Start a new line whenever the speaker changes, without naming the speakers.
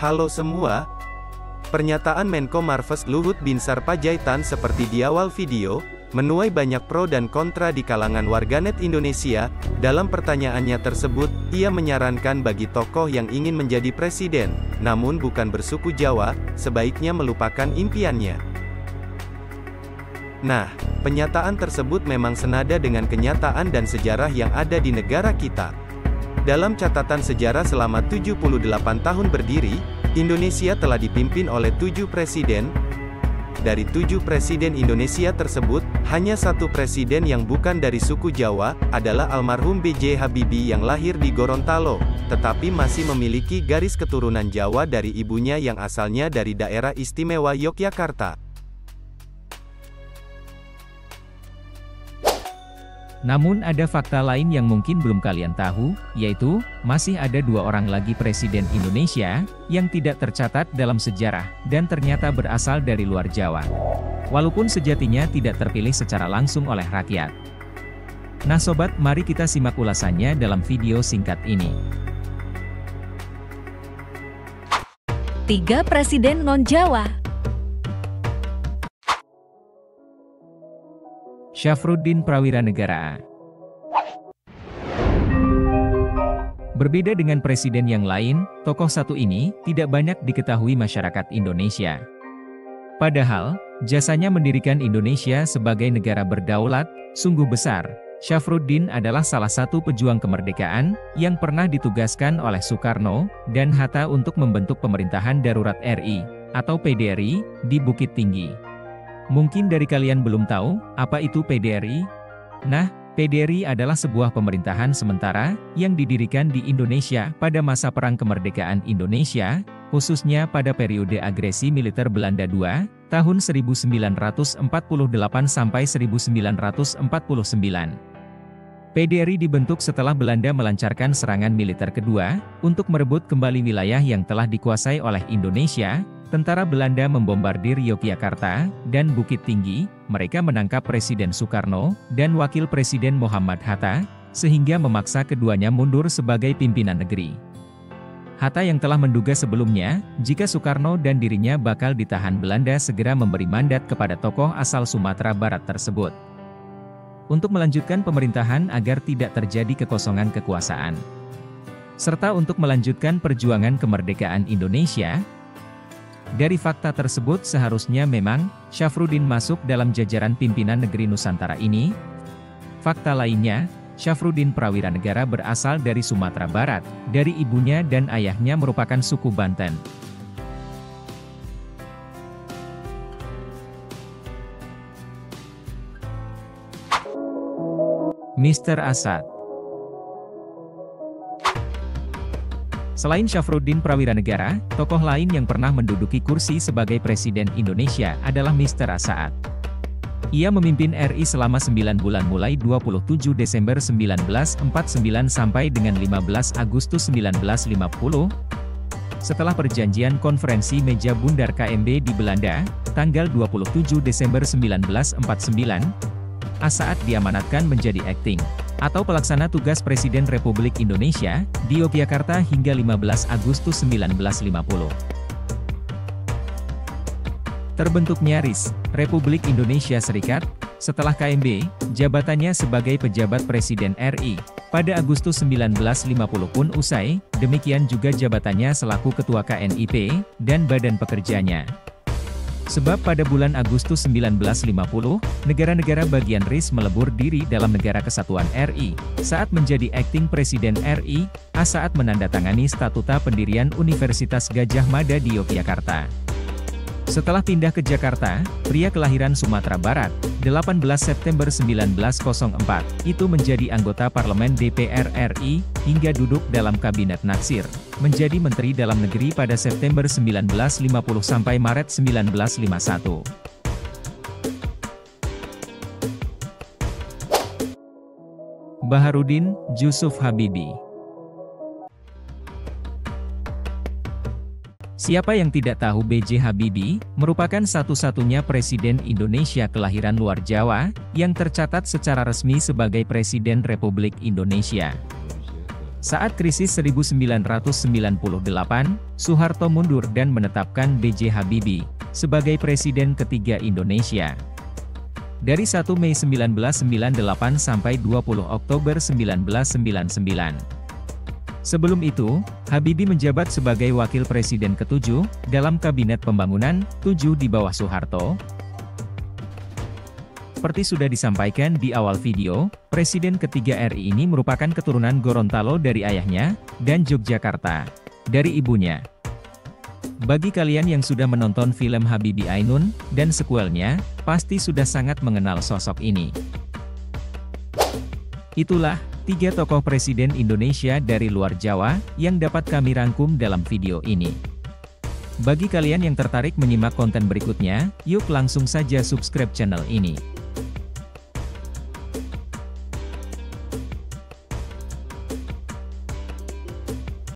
Halo semua. Pernyataan Menko Marves Luhut Binsar Panjaitan seperti di awal video, menuai banyak pro dan kontra di kalangan warganet Indonesia. Dalam pertanyaannya tersebut, ia menyarankan bagi tokoh yang ingin menjadi presiden, namun bukan bersuku Jawa, sebaiknya melupakan impiannya. Nah, pernyataan tersebut memang senada dengan kenyataan dan sejarah yang ada di negara kita. Dalam catatan sejarah selama 78 tahun berdiri, Indonesia telah dipimpin oleh 7 presiden. Dari 7 presiden Indonesia tersebut, hanya satu presiden yang bukan dari suku Jawa, adalah almarhum B.J. Habibie yang lahir di Gorontalo, tetapi masih memiliki garis keturunan Jawa dari ibunya yang asalnya dari daerah istimewa Yogyakarta.
Namun ada fakta lain yang mungkin belum kalian tahu, yaitu, masih ada 2 orang lagi presiden Indonesia, yang tidak tercatat dalam sejarah, dan ternyata berasal dari luar Jawa. Walaupun sejatinya tidak terpilih secara langsung oleh rakyat. Nah sobat, mari kita simak ulasannya dalam video singkat ini.
3 presiden non-Jawa.
Syafruddin Prawiranegara. Berbeda dengan presiden yang lain, tokoh satu ini tidak banyak diketahui masyarakat Indonesia. Padahal, jasanya mendirikan Indonesia sebagai negara berdaulat, sungguh besar. Syafruddin adalah salah satu pejuang kemerdekaan, yang pernah ditugaskan oleh Soekarno dan Hatta untuk membentuk pemerintahan darurat RI, atau PDRI, di Bukit Tinggi. Mungkin dari kalian belum tahu, apa itu PDRI? Nah, PDRI adalah sebuah pemerintahan sementara, yang didirikan di Indonesia pada masa Perang Kemerdekaan Indonesia, khususnya pada periode agresi militer Belanda II, tahun 1948 sampai 1949. PDRI dibentuk setelah Belanda melancarkan serangan militer kedua, untuk merebut kembali wilayah yang telah dikuasai oleh Indonesia. Tentara Belanda membombardir Yogyakarta dan Bukit Tinggi, mereka menangkap Presiden Soekarno dan Wakil Presiden Muhammad Hatta, sehingga memaksa keduanya mundur sebagai pimpinan negeri. Hatta yang telah menduga sebelumnya, jika Soekarno dan dirinya bakal ditahan Belanda segera memberi mandat kepada tokoh asal Sumatera Barat tersebut. Untuk melanjutkan pemerintahan agar tidak terjadi kekosongan kekuasaan. Serta untuk melanjutkan perjuangan kemerdekaan Indonesia. Dari fakta tersebut seharusnya memang, Syafruddin masuk dalam jajaran pimpinan negeri Nusantara ini. Fakta lainnya, Syafruddin Prawiranegara berasal dari Sumatera Barat, dari ibunya dan ayahnya merupakan suku Banten. Mr. Asad. Selain Syafruddin Prawiranegara, tokoh lain yang pernah menduduki kursi sebagai Presiden Indonesia adalah Mr. Asad. Ia memimpin RI selama 9 bulan mulai 27 Desember 1949 sampai dengan 15 Agustus 1950. Setelah perjanjian konferensi meja bundar KMB di Belanda, tanggal 27 Desember 1949, Asad diamanatkan menjadi acting, atau pelaksana tugas Presiden Republik Indonesia, di Yogyakarta hingga 15 Agustus 1950. Terbentuknya RIS, Republik Indonesia Serikat, setelah KMB, jabatannya sebagai pejabat Presiden RI, pada Agustus 1950 pun usai, demikian juga jabatannya selaku Ketua KNIP, dan Badan Pekerjanya. Sebab pada bulan Agustus 1950, negara-negara bagian RIS melebur diri dalam Negara Kesatuan RI. Saat menjadi akting Presiden RI, Asad menandatangani Statuta Pendirian Universitas Gadjah Mada di Yogyakarta. Setelah pindah ke Jakarta, pria kelahiran Sumatera Barat, 18 September 1904, itu menjadi anggota Parlemen DPR RI, hingga duduk dalam Kabinet Natsir, menjadi Menteri Dalam Negeri pada September 1950 sampai Maret 1951. Baharudin Jusuf Habibie. Siapa yang tidak tahu B.J. Habibie, merupakan satu-satunya Presiden Indonesia kelahiran luar Jawa, yang tercatat secara resmi sebagai Presiden Republik Indonesia. Saat krisis 1998, Soeharto mundur dan menetapkan B.J. Habibie sebagai Presiden ketiga Indonesia. Dari 1 Mei 1998 sampai 20 Oktober 1999. Sebelum itu, Habibie menjabat sebagai Wakil Presiden ke-7 dalam Kabinet Pembangunan 7 di bawah Soeharto. Seperti sudah disampaikan di awal video, Presiden ketiga RI ini merupakan keturunan Gorontalo dari ayahnya, dan Yogyakarta dari ibunya. Bagi kalian yang sudah menonton film Habibie Ainun dan sekuelnya, pasti sudah sangat mengenal sosok ini. Itulah 3 tokoh Presiden Indonesia dari luar Jawa yang dapat kami rangkum dalam video ini. Bagi kalian yang tertarik menyimak konten berikutnya, yuk langsung saja subscribe channel ini.